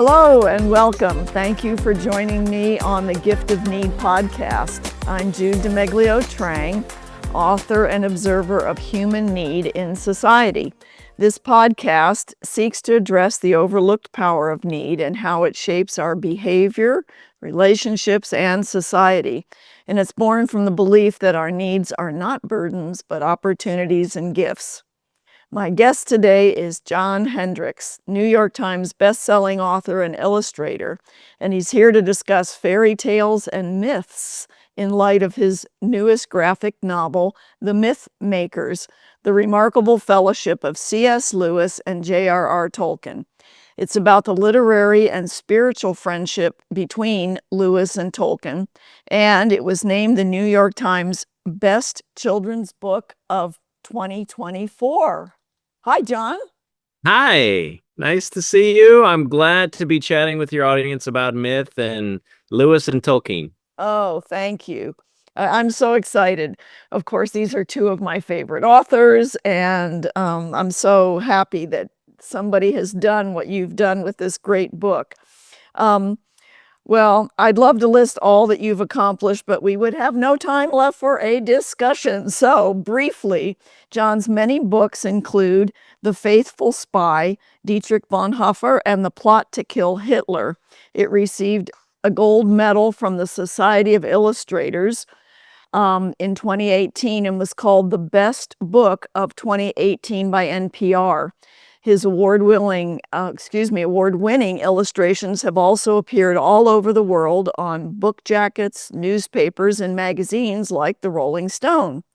Hello and welcome. Thank you for joining me on the Gift of Need podcast. I'm Jude Trang, author and observer of human need in society. This podcast seeks to address the overlooked power of need and how it shapes our behavior, relationships, and society. And it's born from the belief that our needs are not burdens, but opportunities and gifts. My guest today is John Hendrix, New York Times bestselling author and illustrator, and he's here to discuss fairy tales and myths in light of his newest graphic novel, The Myth Makers, The Remarkable Fellowship of C.S. Lewis and J.R.R. Tolkien. It's about the literary and spiritual friendship between Lewis and Tolkien, and it was named the New York Times Best Children's Book of 2024. Hi, John. Hi, nice to see you. I'm glad to be chatting with your audience about myth and Lewis and Tolkien. Oh, thank you. I'm so excited. Of course, these are two of my favorite authors, and I'm so happy that somebody has done what you've done with this great book. Well, I'd love to list all that you've accomplished, but we would have no time left for a discussion. So, briefly, John's many books include The Faithful Spy, Dietrich Bonhoeffer, and The Plot to Kill Hitler. It received a gold medal from the Society of Illustrators in 2018 and was called the best book of 2018 by NPR. His award-winning illustrations have also appeared all over the world on book jackets, newspapers, and magazines like the Rolling Stone.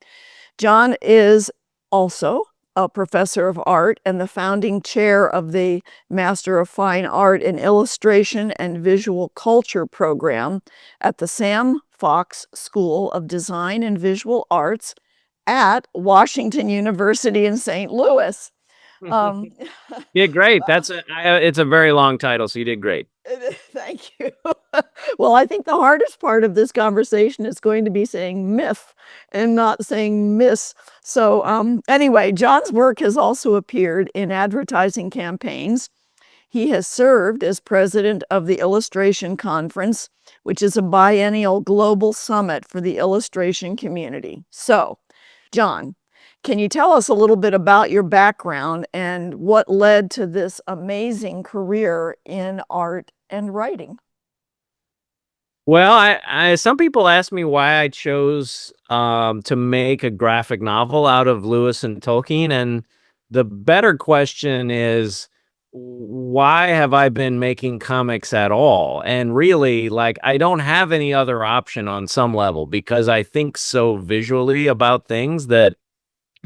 John is also a professor of art and the founding chair of the Master of Fine Art in Illustration and Visual Culture program at the Sam Fox School of Design and Visual Arts at Washington University in St. Louis. Yeah, great. It's a very long title, so you did great. Thank you. Well, I think the hardest part of this conversation is going to be saying myth and not saying miss. So anyway, John's work has also appeared in advertising campaigns. He has served as president of the Illustration Conference, which is a biennial global summit for the illustration community. So, John, can you tell us a little bit about your background and what led to this amazing career in art and writing? Well, some people ask me why I chose to make a graphic novel out of Lewis and Tolkien, and the better question is, why have I been making comics at all? And really, I don't have any other option on some level because I think so visually about things that,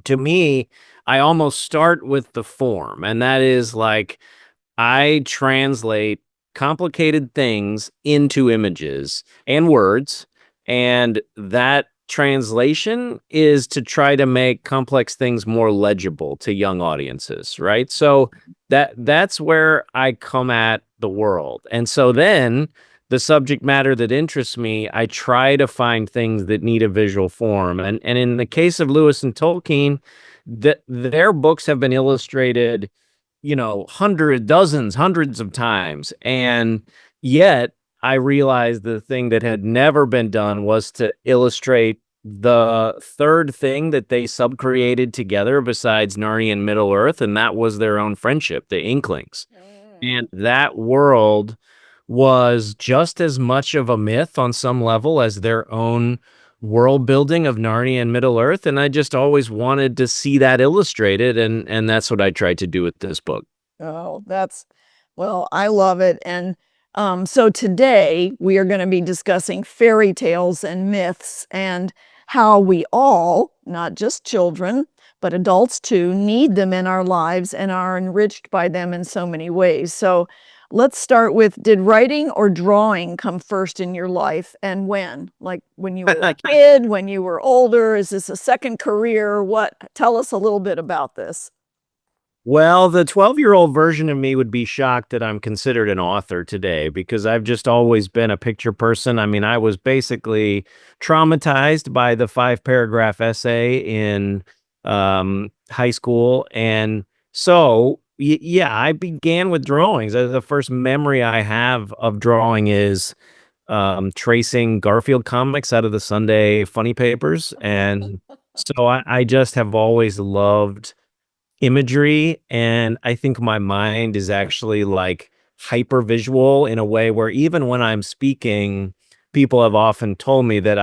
to me, I almost start with the form, and that is I translate complicated things into images and words, and that translation is to try to make complex things more legible to young audiences, right? So that's where I come at the world. And so then the subject matter that interests me, I try to find things that need a visual form. And in the case of Lewis and Tolkien, their books have been illustrated, hundreds of times. And yet I realized the thing that had never been done was to illustrate the third thing that they subcreated together besides Narnia and Middle-earth, and that was their own friendship, the Inklings. And that world was just as much of a myth on some level as their own world building of Narnia and Middle-earth, and I just always wanted to see that illustrated, and that's what I tried to do with this book. Oh, well, I love it. And so today we are going to be discussing fairy tales and myths and how we all, not just children, but adults too, need them in our lives and are enriched by them in so many ways. So let's start with, did writing or drawing come first in your life, and when? Like when you were a kid, when you were older? Is this a second career? What? Tell us a little bit about this. Well, the 12-year-old version of me would be shocked that I'm considered an author today because I've just always been a picture person. I mean, I was basically traumatized by the 5-paragraph essay in high school. And so Yeah, I began with drawings. The first memory I have of drawing is tracing Garfield comics out of the Sunday funny papers, and so I just have always loved imagery, and I think my mind is actually, like, hyper visual in a way where even when I'm speaking, people have often told me that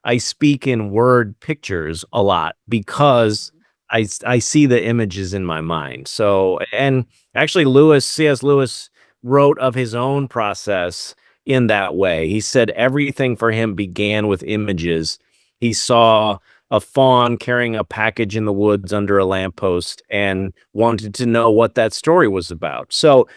I speak in word pictures a lot because I see the images in my mind. So and actually C.S. Lewis wrote of his own process in that way. He said everything for him began with images. He saw a fawn carrying a package in the woods under a lamppost and wanted to know what that story was about. So,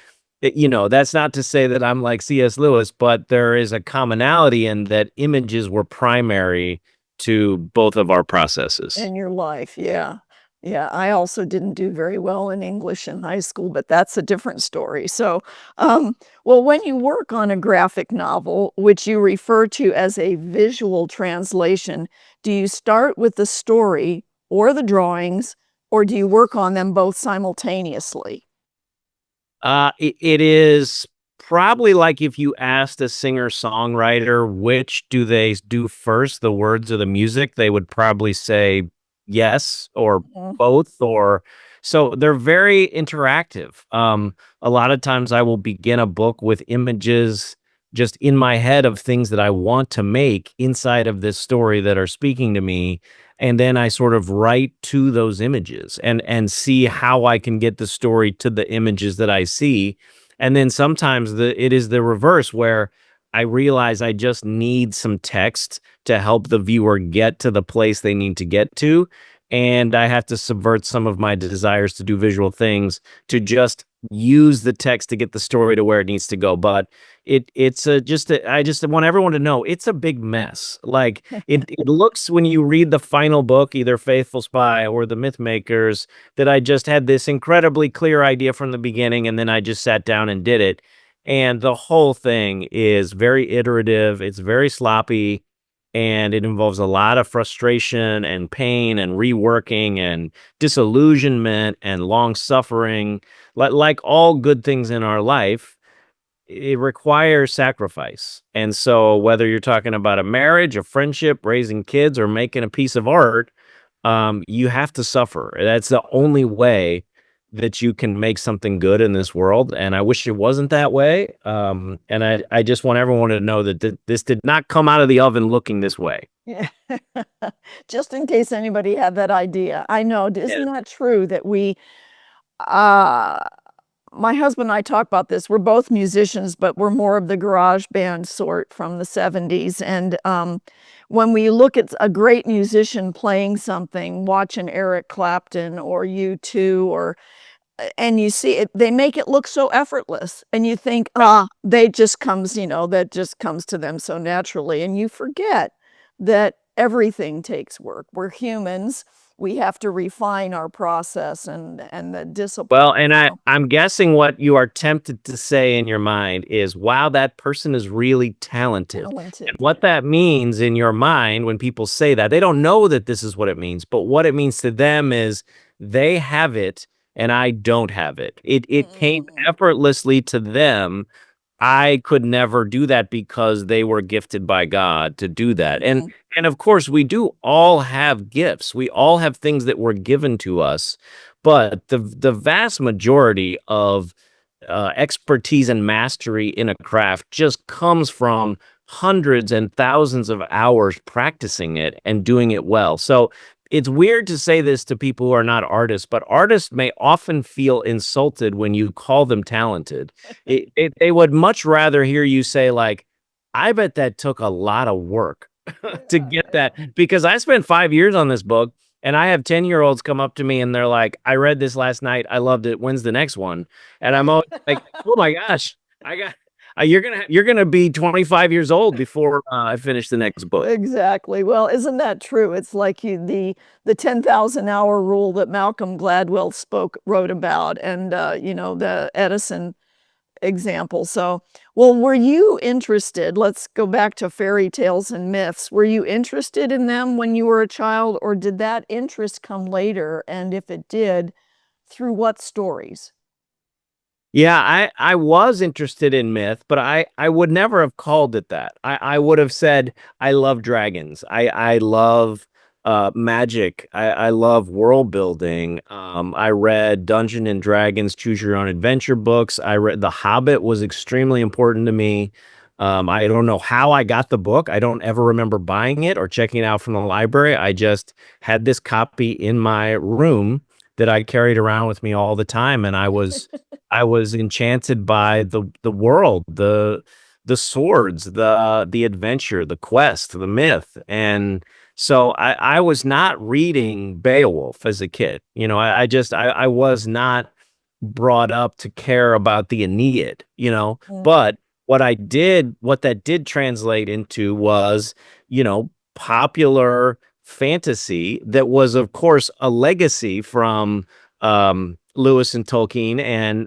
that's not to say that I'm like C.S. Lewis, but there is a commonality in that images were primary to both of our processes. In your life, yeah. Yeah, I also didn't do very well in English in high school, but that's a different story. So, well, when you work on a graphic novel, which you refer to as a visual translation, do you start with the story or the drawings, or do you work on them both simultaneously? It is probably like if you asked a singer-songwriter which do they do first, the words or the music, they would probably say yes or Mhm. both or so they're very interactive. A lot of times I will begin a book with images just in my head of things that I want to make inside of this story that are speaking to me, and then I sort of write to those images and see how I can get the story to the images that I see. And then sometimes it is the reverse where I realize I just need some text to help the viewer get to the place they need to get to. And I have to subvert some of my desires to do visual things to just use the text to get the story to where it needs to go. But I just want everyone to know it's a big mess. Like it looks when you read the final book, either Faithful Spy or The Myth Makers, that I just had this incredibly clear idea from the beginning, and then I just sat down and did it. And the whole thing is very iterative, it's very sloppy, and it involves a lot of frustration and pain and reworking and disillusionment and long suffering. Like all good things in our life, it requires sacrifice. And so whether you're talking about a marriage, a friendship, raising kids, or making a piece of art, you have to suffer. That's the only way that you can make something good in this world. And I wish it wasn't that way. And I just want everyone to know that this did not come out of the oven looking this way. Yeah. Just in case anybody had that idea. I know, isn't that true that uh my husband and I talk about this. We're both musicians, but we're more of the garage band sort from the '70s. And when we look at a great musician playing something, watch an Eric Clapton or U2 or and you see it, they make it look so effortless, and you think, ah, they just comes, that just comes to them so naturally, and you forget that everything takes work. We're humans. We have to refine our process and the discipline. Well, and I'm guessing what you are tempted to say in your mind is, "Wow, that person is really talented." And Talented. what that means in your mind when people say that, they don't know that this is what it means, but what it means to them is they have it and I don't have it. It came Mm, effortlessly to them. I could never do that because they were gifted by God to do that. mhm, And of course we do all have gifts. We all have things that were given to us, but the vast majority of expertise and mastery in a craft just comes from hundreds and thousands of hours practicing it and doing it well. So it's weird to say this to people who are not artists, but artists may often feel insulted when you call them talented. They would much rather hear you say, like, I bet that took a lot of work to yeah, get yeah. that because I spent 5 years on this book and I have 10-year-olds come up to me and they're like, I read this last night. I loved it. When's the next one? And I'm always like, oh my gosh, I got, you're gonna be 25 years old before I finish the next book. Exactly. Well, isn't that true? It's like the 10,000-hour rule that Malcolm Gladwell wrote about, and the Edison example. So, well, were you interested? Let's go back to fairy tales and myths. Were you interested in them when you were a child, or did that interest come later? And if it did, through what stories? Yeah, I was interested in myth, but I would never have called it that. I would have said I love dragons. I love magic. I love world building. I read Dungeon and Dragons Choose Your Own Adventure books. I read The Hobbit was extremely important to me. I don't know how I got the book. I don't ever remember buying it or checking it out from the library. I just had this copy in my room that I carried around with me all the time, and I was enchanted by the world, the swords, the adventure, the quest, the myth, and so I was not reading Beowulf as a kid. I was not brought up to care about the Aeneid, Mm. but what that did translate into was, popular fantasy that was, of course, a legacy from Lewis and Tolkien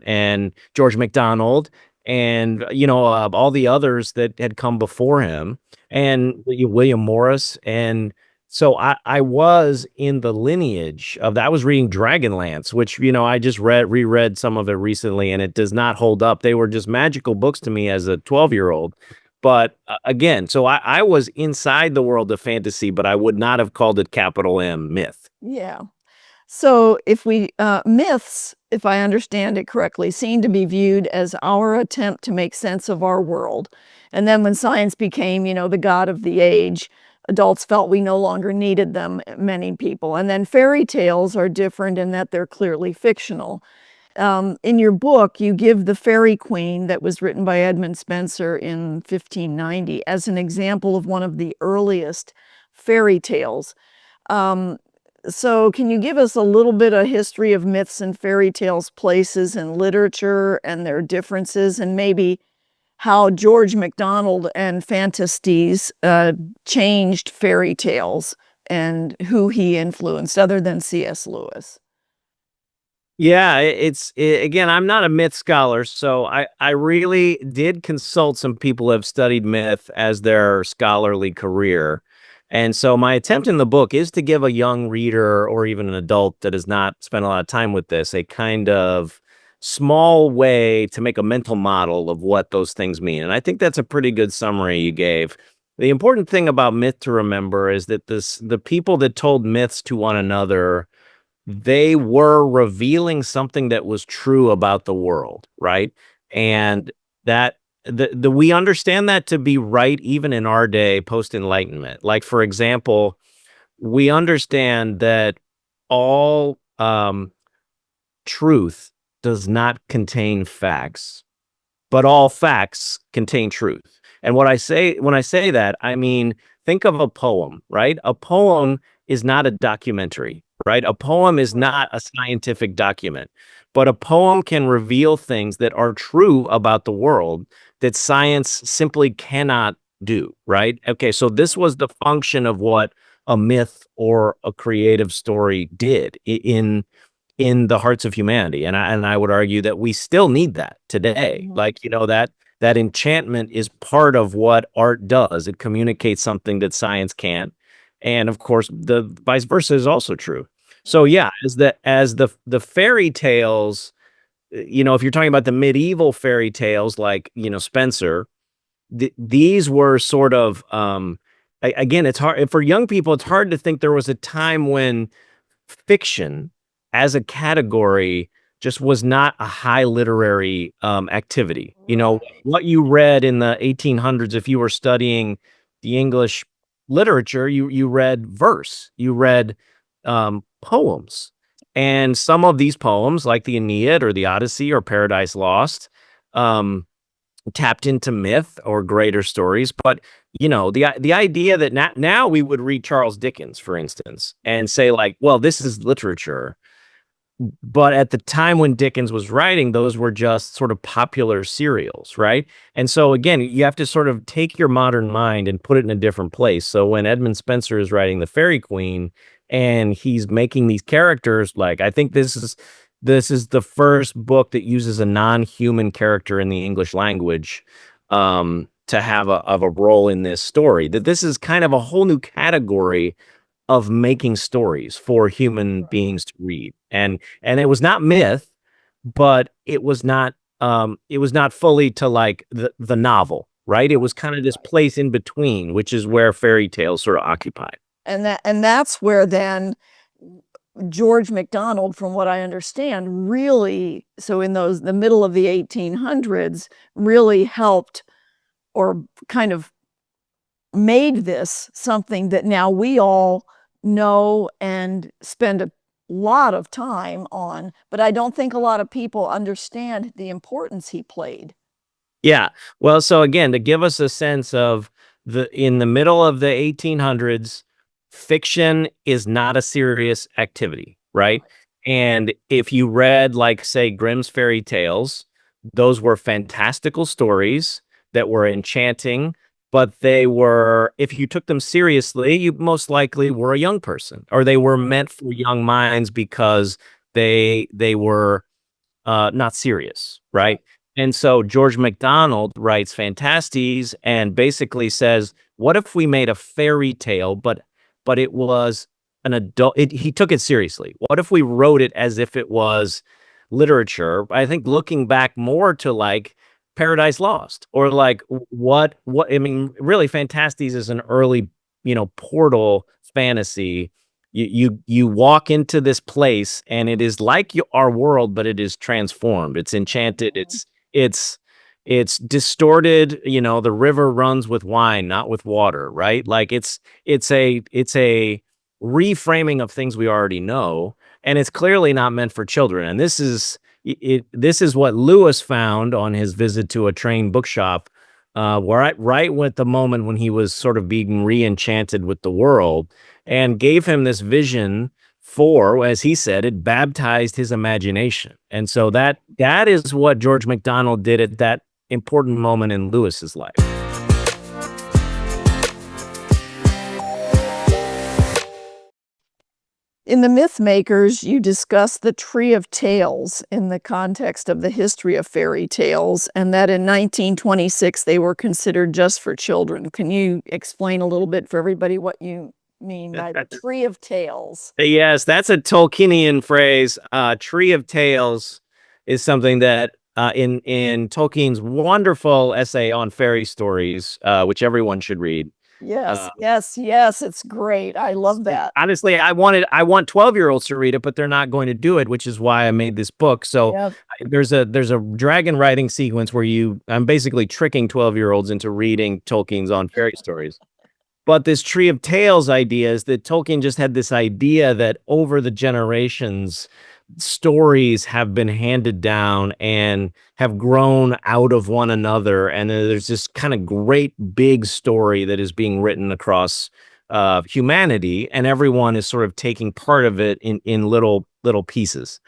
and George MacDonald and all the others that had come before him and William Morris. And so I was in the lineage of that. I was reading Dragonlance, which I just reread some of it recently, and it does not hold up. They were just magical books to me as a 12-year-old. But again, so I was inside the world of fantasy, but I would not have called it capital M myth. Yeah. So if we myths, if I understand it correctly, seem to be viewed as our attempt to make sense of our world. And then when science became, the god of the age, adults felt we no longer needed them, many people. And then fairy tales are different in that they're clearly fictional. In your book, you give the Fairy Queen that was written by Edmund Spenser in 1590 as an example of one of the earliest fairy tales. Um, so can you give us a little bit of history of myths and fairy tales places in literature and their differences, and maybe how George MacDonald and Fantastes changed fairy tales and who he influenced other than C.S. Lewis? Yeah, again, I'm not a myth scholar, so I really did consult some people who have studied myth as their scholarly career. And so my attempt in the book is to give a young reader or even an adult that has not spent a lot of time with this a kind of small way to make a mental model of what those things mean. And I think that's a pretty good summary you gave. The important thing about myth to remember is that the people that told myths to one another, they were revealing something that was true about the world, right? And that the we understand that to be right even in our day post enlightenment. Like, for example, we understand that all truth does not contain facts, but all facts contain truth. And what I say when I say that, I mean, think of a poem, right? A poem is not a documentary, right? A poem is not a scientific document, but a poem can reveal things that are true about the world that science simply cannot do, right? Okay, so this was the function of what a myth or a creative story did in the hearts of humanity. And I would argue that we still need that today. Mhm. Like, that enchantment is part of what art does. It communicates something that science can't. And of course, the vice versa is also true. So yeah, as the fairy tales, if you're talking about the medieval fairy tales like, Spenser, these were sort of again, it's hard for young people, it's hard to think there was a time when fiction as a category just was not a high literary activity. Right. What you read in the 1800s, if you were studying the English literature, you read verse, you read poems. And some of these poems, like the Aeneid or the Odyssey or Paradise Lost, um, tapped into myth or greater stories. But the idea that now we would read Charles Dickens, for instance, and say like, well, this is literature. But at the time when Dickens was writing, those were just sort of popular serials, right? And so again, you have to sort of take your modern mind and put it in a different place. So when Edmund Spenser is writing The Fairy Queen and he's making these characters, like, I think this is the first book that uses a non-human character in the English language to have a role in this story. That this is kind of a whole new category of making stories for human Right. beings to read. And it was not myth, but it was not it was not fully to like the novel, right? It was kind of this place in between, which is where fairy tales sort of occupied. And that's where then George MacDonald, from what I understand, really, so in the middle of the 1800s, really helped or kind of made this something that now we all know and spend a lot of time on, but I don't think a lot of people understand the importance he played. Yeah. Well, so again, to give us a sense of in the middle of the 1800s, fiction is not a serious activity, right? And if you read, like, say, Grimm's fairy tales, those were fantastical stories that were enchanting, but they were, if you took them seriously, you most likely were a young person, or they were meant for young minds because they were not serious, right? And so George MacDonald writes Fantasties and basically says, what if we made a fairy tale, but it was an adult, he took it seriously. What if we wrote it as if it was literature? I think looking back more to like Paradise Lost, or like what I mean, really Fantasties is an early, portal fantasy. You walk into this place and it is like our world, but it is transformed. It's enchanted. It's distorted. The river runs with wine, not with water, right? Like it's a reframing of things we already know, and it's clearly not meant for children. And this is what Lewis found on his visit to a train bookshop, right at the moment when he was sort of being re-enchanted with the world, and gave him this vision for, as he said, it baptized his imagination. And so that is what George MacDonald did at that important moment in Lewis's life. In The Myth Makers, you discuss the Tree of Tales in the context of the history of fairy tales, and that in 1926 they were considered just for children. Can you explain a little bit for everybody what you mean by the Tree of Tales? Yes, that's a Tolkienian phrase. Tree of Tales is something that in Tolkien's wonderful essay on fairy stories, which everyone should read. Yes, yes, it's great. I love that. Honestly, I want 12-year-olds to read it, but they're not going to do it, which is why I made this book. So Yep. there's a dragon riding sequence where I'm basically tricking 12-year-olds into reading Tolkien's on fairy stories. But this Tree of Tales idea is that Tolkien just had this idea that over the generations, stories have been handed down and have grown out of one another. And there's this kind of great big story that is being written across humanity, and everyone is sort of taking part of it in little pieces.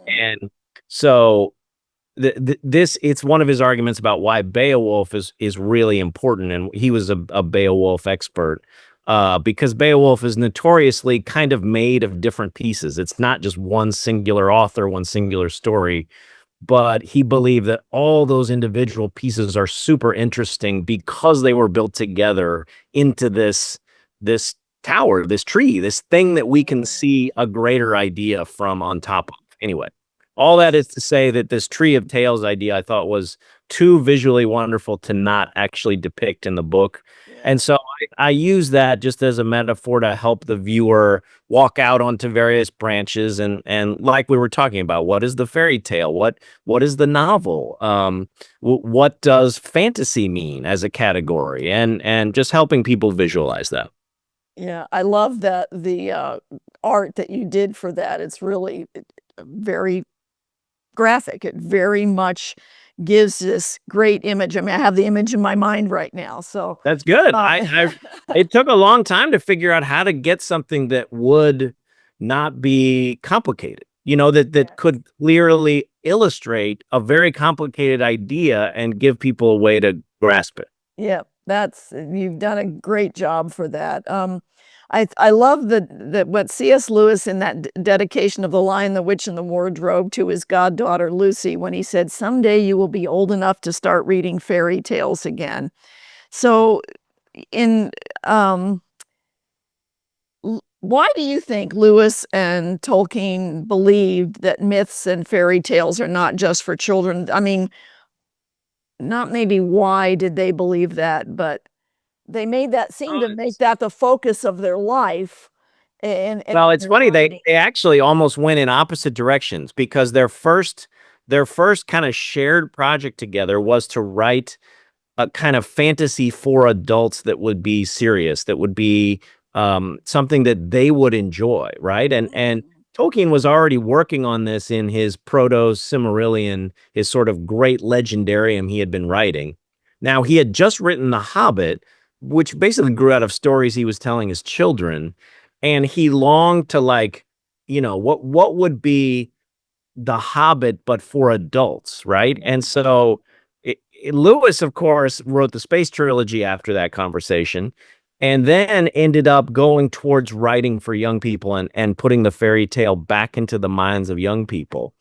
And so it's one of his arguments about why Beowulf is really important, and he was a Beowulf expert, because Beowulf is notoriously kind of made of different pieces. It's not just one singular author, one singular story, but he believed that all those individual pieces are super interesting because they were built together into this tower, this tree, this thing that we can see a greater idea from on top of. Anyway, all that is to say that this Tree of Tales idea I thought was too visually wonderful to not actually depict in the book. And so I use that just as a metaphor to help the viewer walk out onto various branches and like we were talking about, what is the fairy tale? What is the novel? What does fantasy mean as a category? And just helping people visualize that. Yeah, I love that the art that you did for that. It's really very graphic. It very much gives this great image. I mean, I have the image in my mind right now. So that's good. It took a long time to figure out how to get something that would not be complicated, that could clearly illustrate a very complicated idea and give people a way to grasp it. Yeah, you've done a great job for that. I love that what C.S. Lewis in that dedication of The Lion, the Witch, and the Wardrobe to his goddaughter Lucy, when he said, "Someday you will be old enough to start reading fairy tales again." So in Why do you think Lewis and Tolkien believed that myths and fairy tales are not just for children? I mean, not maybe why did they believe that, but they made that seem Oh, to make that the focus of their life and well, it's their funny, writing. they actually almost went in opposite directions because their first kinda shared project together was to write a kind of fantasy for adults that would be serious, that would be, something that they would enjoy, right? And Mm. Tolkien was already working on this in his Proto-Silmarillion, his sort of great legendarium he had been writing. Now, he had just written The Hobbit, which basically grew out of stories he was telling his children, and he longed to, like, what would be the Hobbit, but for adults, right? And so Lewis, of course, wrote the space trilogy after that conversation, and then ended up going towards writing for young people and putting the fairy tale back into the minds of young people.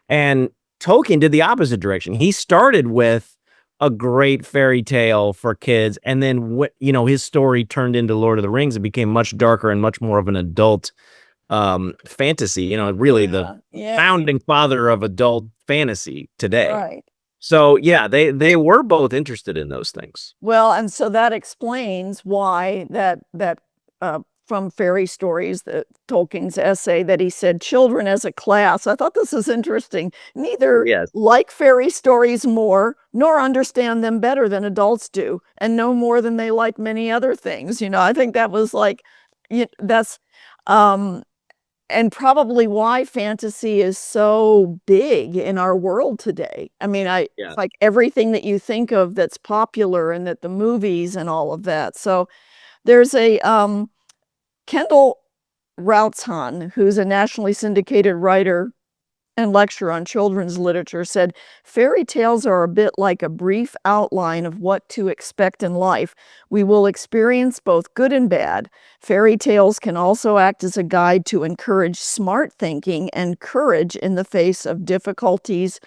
And Tolkien did the opposite direction. He started with a great fairy tale for kids, and then his story turned into Lord of the Rings and became much darker and much more of an adult fantasy, really the Yeah, founding father of adult fantasy today. right. So yeah, they were both interested in those things. Well, and so that explains why from fairy stories, that Tolkien's essay that he said children as a class. I thought this was interesting. Neither Yes. like fairy stories more nor understand them better than adults do, and no more than they like many other things. I think that was like, that's um and probably why fantasy is so big in our world today. I mean, Yeah. it's like everything that you think of that's popular and that the movies and all of that. So there's a Kendall Routzhan, who's a nationally syndicated writer and lecturer on children's literature, said fairy tales are a bit like a brief outline of what to expect in life. We will experience both good and bad. Fairy tales can also act as a guide to encourage smart thinking and courage in the face of difficulties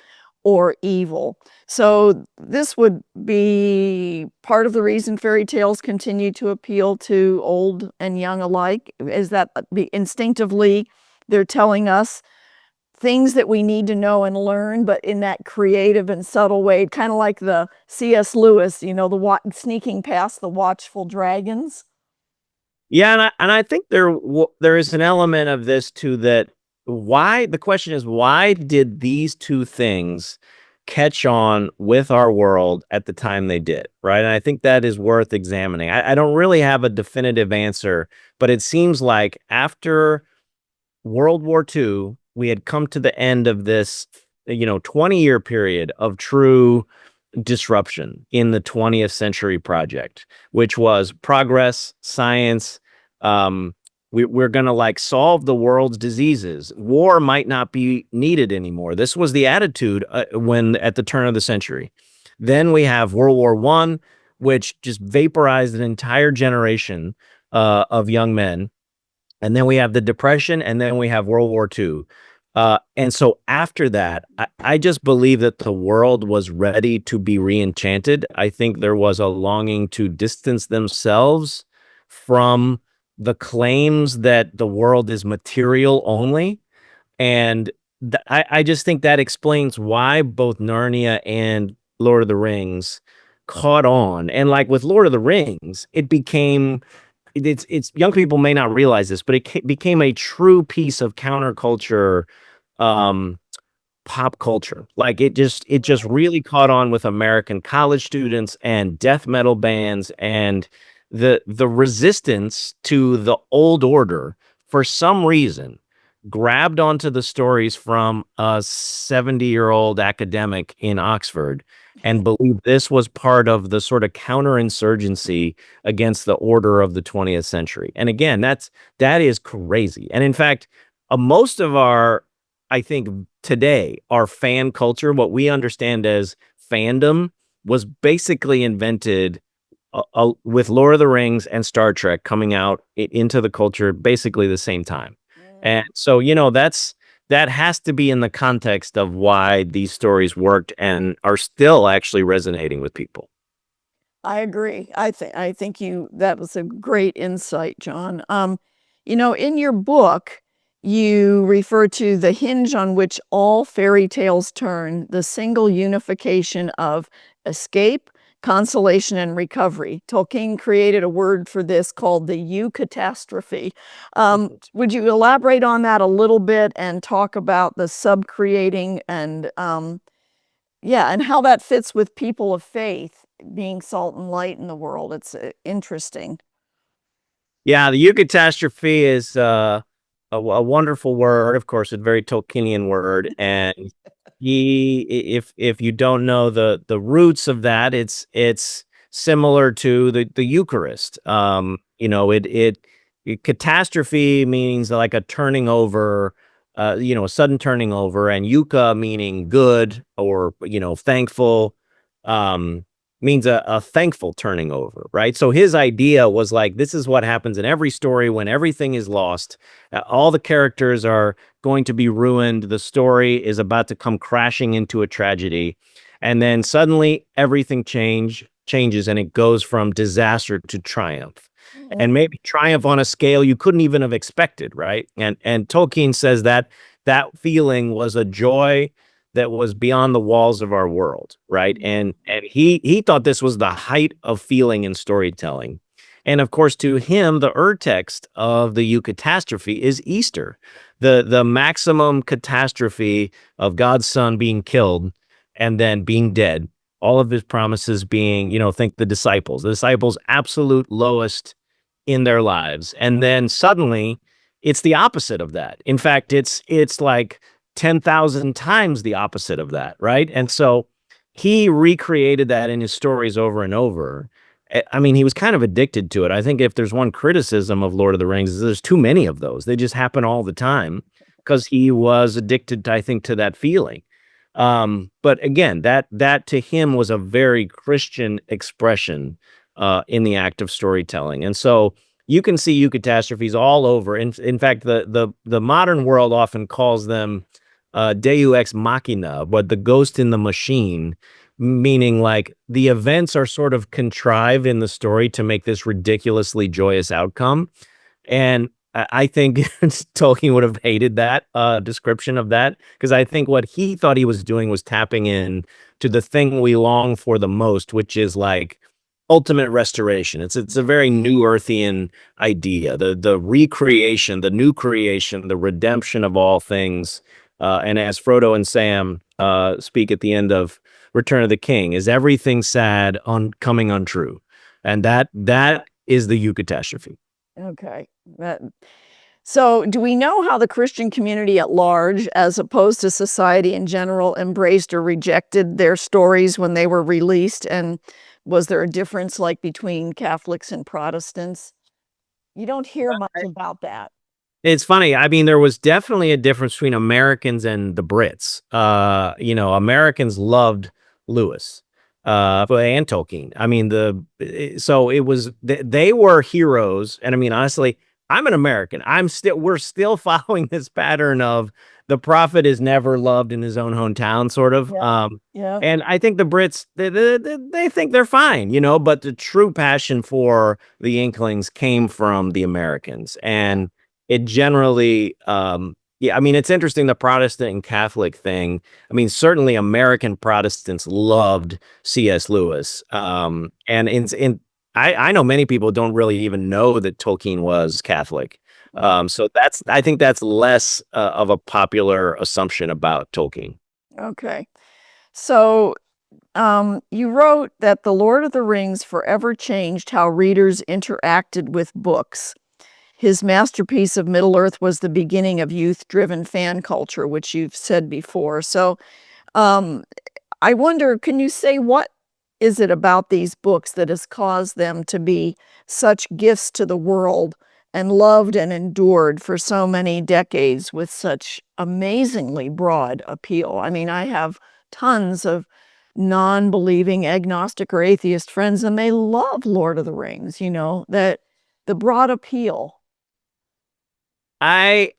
or evil. So this would be part of the reason fairy tales continue to appeal to old and young alike, is that instinctively they're telling us things that we need to know and learn, but in that creative and subtle way, kind of like the C.S. Lewis, sneaking past the watchful dragons. Yeah, and I think there is an element of this too, that why the question is, why did these two things catch on with our world at the time they did, right? And I think that is worth examining. I don't really have a definitive answer, but it seems like after World War II, we had come to the end of this, 20-year period of true disruption in the 20th century project, which was progress, science. We're going to like solve the world's diseases. War might not be needed anymore. This was the attitude when at the turn of the century. Then we have World War I, which just vaporized an entire generation of young men, and then we have the Depression, and then we have World War II. And so after that, I just believe that the world was ready to be re-enchanted. I think there was a longing to distance themselves from the claims that the world is material only. And I just think that explains why both Narnia and Lord of the Rings caught on. And like with Lord of the Rings, it's young people may not realize this, but it became a true piece of counterculture, um, pop culture. Like it just really caught on with American college students and death metal bands, and the resistance to the old order for some reason grabbed onto the stories from a 70-year-old academic in Oxford and believed this was part of the sort of counterinsurgency against the order of the 20th century. And again, that is crazy. And in fact, most of our, I think today, our fan culture, what we understand as fandom, was basically invented with Lord of the Rings and Star Trek coming out into the culture basically the same time. And Mm. so, that has to be in the context of why these stories worked and are still actually resonating with people. I agree. I think that was a great insight, John. In your book, you refer to the hinge on which all fairy tales turn, the single unification of escape, consolation, and recovery. Tolkien created a word for this called the eucatastrophe. Would you elaborate on that a little bit and talk about the subcreating and and how that fits with people of faith being salt and light in the world? It's interesting. Yeah, the eucatastrophe is a wonderful word. Of course, a very Tolkienian word, and if you don't know the roots of that, it's similar to the Eucharist. Catastrophe means like a turning over, a sudden turning over, and eucha meaning good or thankful. Um, Means a thankful turning over, right? So his idea was like, this is what happens in every story when everything is lost. All the characters are going to be ruined. The story is about to come crashing into a tragedy. And then suddenly everything changes and it goes from disaster to triumph. And maybe triumph on a scale you couldn't even have expected, right? And Tolkien says that that feeling was a joy that was beyond the walls of our world, right? And he thought this was the height of feeling in storytelling. And of course, to him, the text of the eucatastrophe is Easter, the maximum catastrophe of God's son being killed and then being dead. All of his promises being, think the disciples' absolute lowest in their lives. And then suddenly it's the opposite of that. In fact, it's like 10,000 times the opposite of that, right? And so he recreated that in his stories over and over. I mean, he was kind of addicted to it. I think if there's one criticism of Lord of the Rings, is there's too many of those. They just happen all the time because he was addicted, I think, to that feeling. But again, that to him was a very Christian expression in the act of storytelling. And so you can see eucatastrophes all over. In fact, the modern world often calls them Deus ex machina, but the ghost in the machine, meaning like the events are sort of contrived in the story to make this ridiculously joyous outcome. And I think Tolkien would have hated that description of that, because I think what he thought he was doing was tapping in to the thing we long for the most, which is like ultimate restoration. It's a very new earthian idea, the recreation, the new creation, the redemption of all things. And as Frodo and Sam speak at the end of Return of the King, is everything sad on coming untrue, and that is the eucatastrophe. Okay. So, do we know how the Christian community at large, as opposed to society in general, embraced or rejected their stories when they were released? And was there a difference like between Catholics and Protestants? You don't hear much about that. It's funny. I mean, there was definitely a difference between Americans and the Brits. Americans loved Lewis, and Tolkien. I mean, so it was they were heroes. And I mean, honestly, I'm an American. We're still following this pattern of the prophet is never loved in his own hometown, sort of. Yeah. And I think the Brits, they think they're fine, but the true passion for the Inklings came from the Americans. And it generally, I mean, it's interesting, the Protestant and Catholic thing. I mean, certainly American Protestants loved C.S. Lewis. I know many people don't really even know that Tolkien was Catholic. So I think that's less of a popular assumption about Tolkien. Okay. So, you wrote that The Lord of the Rings forever changed how readers interacted with books. His masterpiece of Middle-earth was the beginning of youth-driven fan culture, which you've said before. So, I wonder, can you say what is it about these books that has caused them to be such gifts to the world and loved and endured for so many decades with such amazingly broad appeal? I mean, I have tons of non-believing agnostic or atheist friends, and they love Lord of the Rings, that the broad appeal. I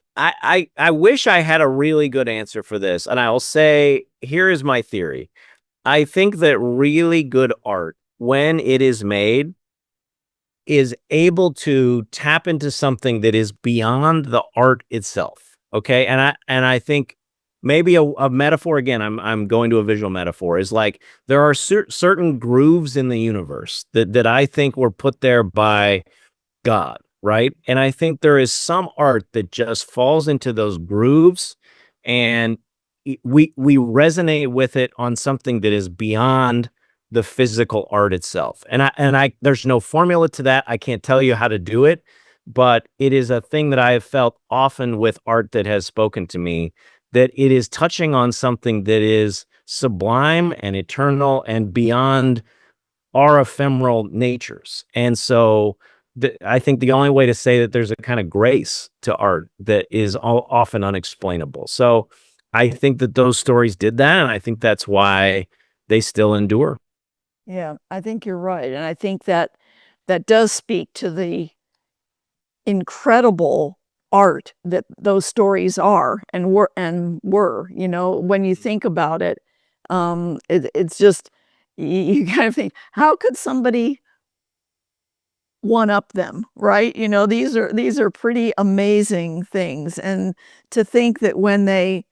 wish I had a really good answer for this, and I'll say, here is my theory. I think that really good art, when it is made, is able to tap into something that is beyond the art itself. Okay. And I think maybe a metaphor, again, I'm going to a visual metaphor, is like there are certain grooves in the universe that I think were put there by God, right? And I think there is some art that just falls into those grooves, and we resonate with it on something that is beyond the physical art itself. And I there's no formula to that. I can't tell you how to do it, but it is a thing that I have felt often with art that has spoken to me, that it is touching on something that is sublime and eternal and beyond our ephemeral natures. And so I think the only way to say that there's a kind of grace to art that is often unexplainable. So I think that those stories did that, and I think that's why they still endure. Yeah, I think you're right. And I think that that does speak to the incredible art that those stories are and were, when you think about it. It's just you kind of think, how could somebody one up them, right? These are pretty amazing things. And to think that when they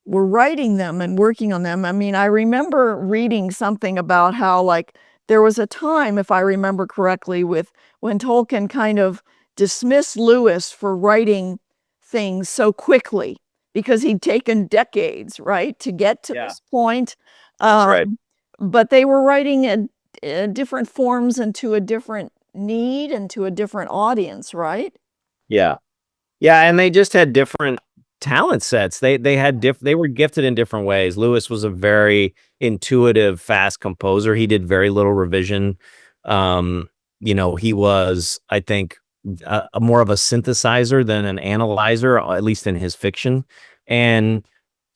were writing them and working on them, I mean, I remember reading something about how, like, there was a time, if I remember correctly, with when Tolkien kind of dismissed Lewis for writing things so quickly because he'd taken decades, right, to get to Yeah, this point. that's right. But they were writing in different forms and to a different need and to a different audience, right? Yeah. Yeah, and they just had different talent sets. They had they were gifted in different ways. Lewis was a very intuitive, fast composer. He did very little revision. Um, he was, I think, a more of a synthesizer than an analyzer, at least in his fiction. And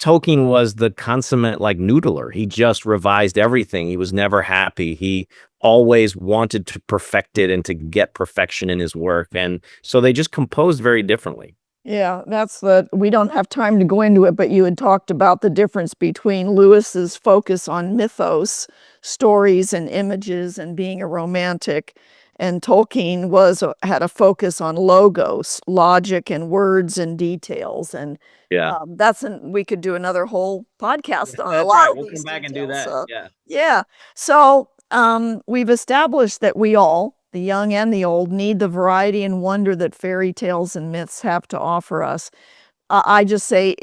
Tolkien was the consummate like noodler. He just revised everything. He was never happy. He always wanted to perfect it and to get perfection in his work. And so they just composed very differently. Yeah, we don't have time to go into it, but you had talked about the difference between Lewis's focus on mythos, stories and images and being a romantic, and Tolkien had a focus on logos, logic and words and details. And Yeah. we could do another whole podcast on a That's lot right. of We'll come these back and do details. that. So, Yeah. yeah. So we've established that we all, the young and the old, need the variety and wonder that fairy tales and myths have to offer us. I just say,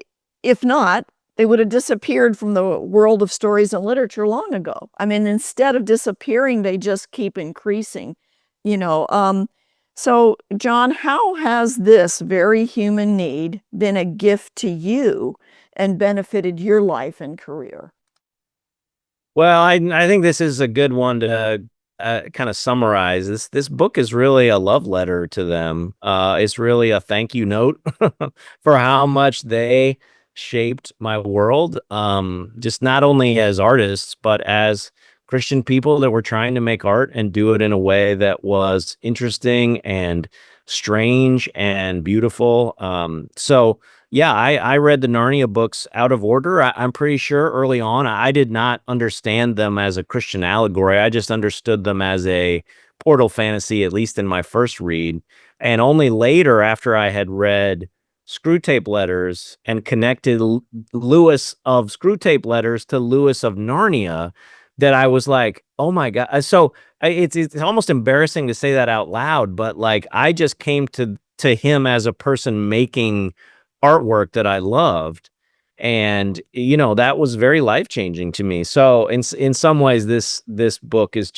if not, they would have disappeared from the world of stories and literature long ago. I mean, instead of disappearing, they just keep increasing, you know. So, John, how has this very human need been a gift to you and benefited your life and career? Well, I think this is a good one to kind of summarize. This book is really a love letter to them. It's really a thank you note for how much they shaped my world. Just not only as artists, but as Christian people that were trying to make art and do it in a way that was interesting and strange and beautiful. So yeah, I read the Narnia books out of order. I'm pretty sure early on I did not understand them as a Christian allegory. I just understood them as a portal fantasy, at least in my first read. And only later, after I had read Screwtape Letters and connected Lewis of Screwtape Letters to Lewis of Narnia, that I was like, oh my God. So it's almost embarrassing to say that out loud, but like I just came to him as a person making artwork that I loved. And, that was very life-changing to me. So in some ways, this book is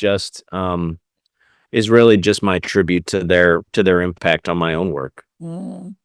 really just my tribute to their impact on my own work. Mm.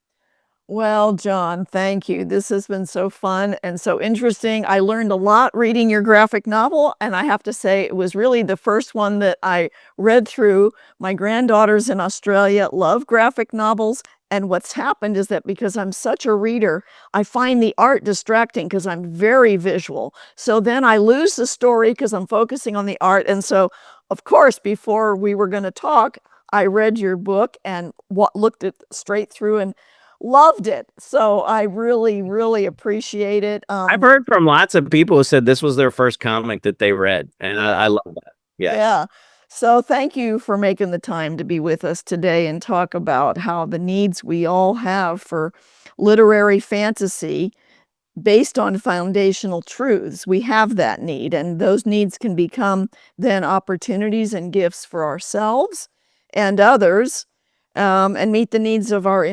Well, John, thank you. This has been so fun and so interesting. I learned a lot reading your graphic novel, and I have to say it was really the first one that I read through. My granddaughters in Australia love graphic novels, and what's happened is that because I'm such a reader, I find the art distracting because I'm very visual. So then I lose the story because I'm focusing on the art. And so, of course, before we were going to talk, I read your book and looked it straight through and loved it. So I really, really appreciate it. I've heard from lots of people who said this was their first comic that they read, and I love that. Yeah. Yeah. So thank you for making the time to be with us today and talk about how the needs we all have for literary fantasy based on foundational truths. We have that need, and those needs can become then opportunities and gifts for ourselves and others, and meet the needs of us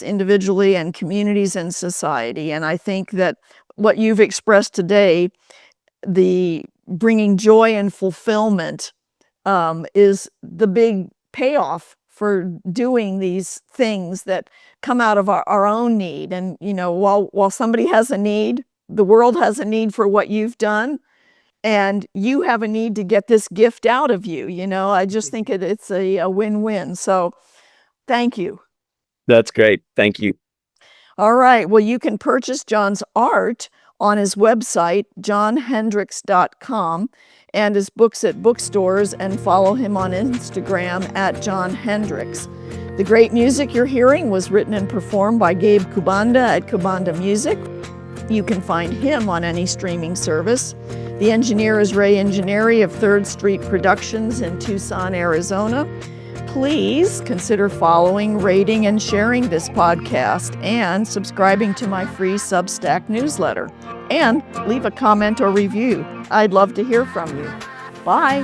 individually and communities and society. And I think that what you've expressed today, the bringing joy and fulfillment, is the big payoff for doing these things that come out of our own need. And, while somebody has a need, the world has a need for what you've done, and you have a need to get this gift out of you. I just think it's a win-win. So thank you. That's great. Thank you. All right. Well, you can purchase John's art on his website, johnhendrix.com, and his books at bookstores, and follow him on Instagram at John Hendrix. The great music you're hearing was written and performed by Gabe Kubanda at Kubanda Music. You can find him on any streaming service. The engineer is Ray Engineeri of 3rd Street Productions in Tucson, Arizona. Please consider following, rating, and sharing this podcast, and subscribing to my free Substack newsletter. And leave a comment or review. I'd love to hear from you. Bye.